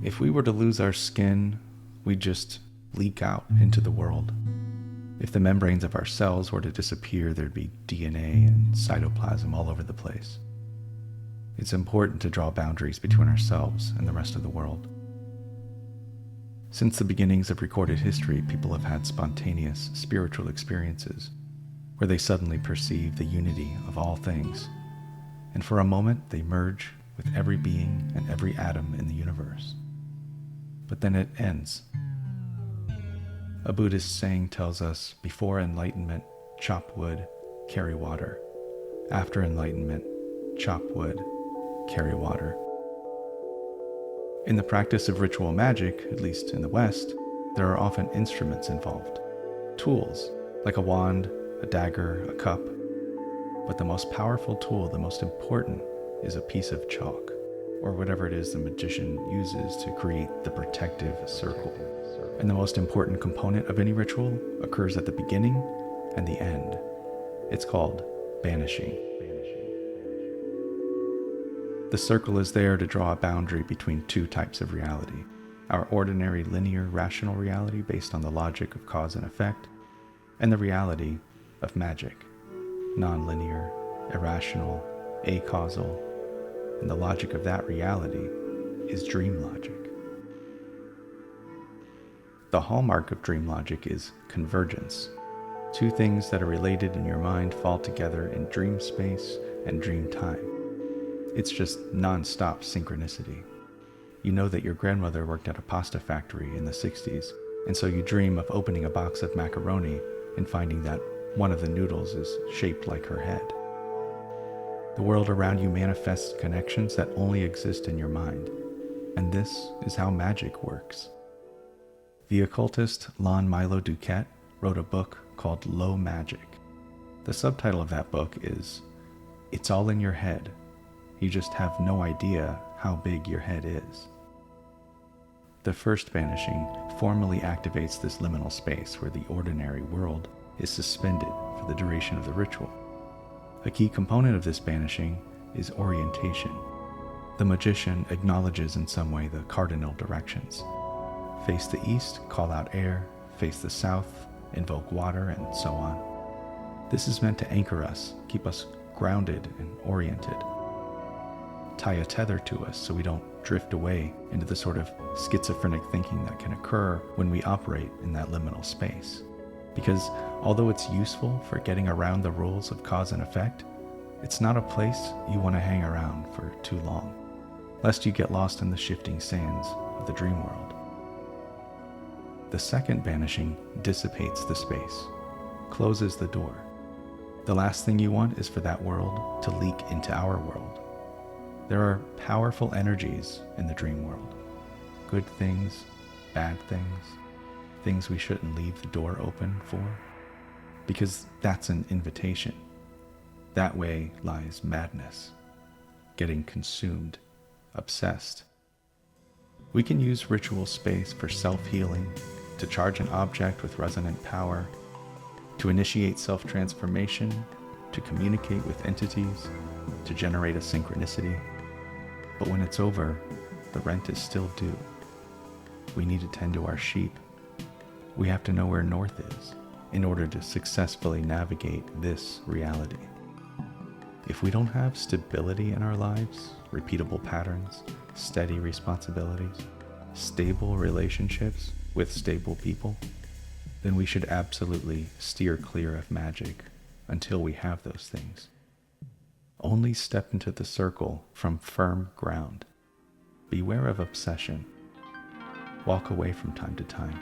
If we were to lose our skin, we'd just leak out into the world. If the membranes of our cells were to disappear, there'd be DNA and cytoplasm all over the place. It's important to draw boundaries between ourselves and the rest of the world. Since the beginnings of recorded history, people have had spontaneous spiritual experiences where they suddenly perceive the unity of all things, and for a moment they merge with every being and every atom in the universe. But then it ends. A Buddhist saying tells us, before enlightenment, chop wood, carry water. After enlightenment, chop wood, carry water. In the practice of ritual magic, at least in the West, there are often instruments involved. Tools, like a wand, a dagger, a cup. But the most powerful tool, the most important, is a piece of chalk, or whatever it is the magician uses to create the protective circle. And the most important component of any ritual occurs at the beginning and the end. It's called banishing. The circle is there to draw a boundary between two types of reality: our ordinary linear rational reality based on the logic of cause and effect, and the reality of magic, non-linear, irrational, acausal, and the logic of that reality is dream logic. The hallmark of dream logic is convergence. Two things that are related in your mind fall together in dream space and dream time. It's just non-stop synchronicity. You know that your grandmother worked at a pasta factory in the 60s, and so you dream of opening a box of macaroni and finding that one of the noodles is shaped like her head. The world around you manifests connections that only exist in your mind, and this is how magic works. The occultist Lon Milo Duquette wrote a book called Low Magic. The subtitle of that book is "It's All in Your Head. You just have no idea how big your head is." The first banishing formally activates this liminal space where the ordinary world is suspended for the duration of the ritual. A key component of this banishing is orientation. The magician acknowledges in some way the cardinal directions. Face the east, call out air; face the south, invoke water, and so on. This is meant to anchor us, keep us grounded and oriented. Tie a tether to us so we don't drift away into the sort of schizophrenic thinking that can occur when we operate in that liminal space. Because although it's useful for getting around the rules of cause and effect, it's not a place you want to hang around for too long, lest you get lost in the shifting sands of the dream world. The second banishing dissipates the space, closes the door. The last thing you want is for that world to leak into our world. There are powerful energies in the dream world. Good things, bad things, things we shouldn't leave the door open for, because that's an invitation. That way lies madness, getting consumed, obsessed. We can use ritual space for self-healing, to charge an object with resonant power, to initiate self-transformation, to communicate with entities, to generate a synchronicity. But when it's over, the rent is still due. We need to tend to our sheep. We have to know where north is in order to successfully navigate this reality. If we don't have stability in our lives, repeatable patterns, steady responsibilities, stable relationships with stable people, then we should absolutely steer clear of magic until we have those things. Only step into the circle from firm ground. Beware of obsession. Walk away from time to time.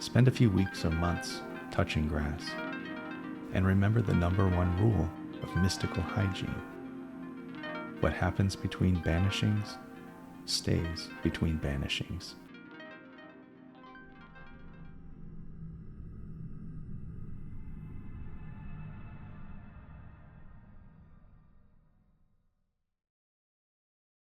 Spend a few weeks or months touching grass. And remember the number one rule of mystical hygiene. What happens between banishings stays between banishings.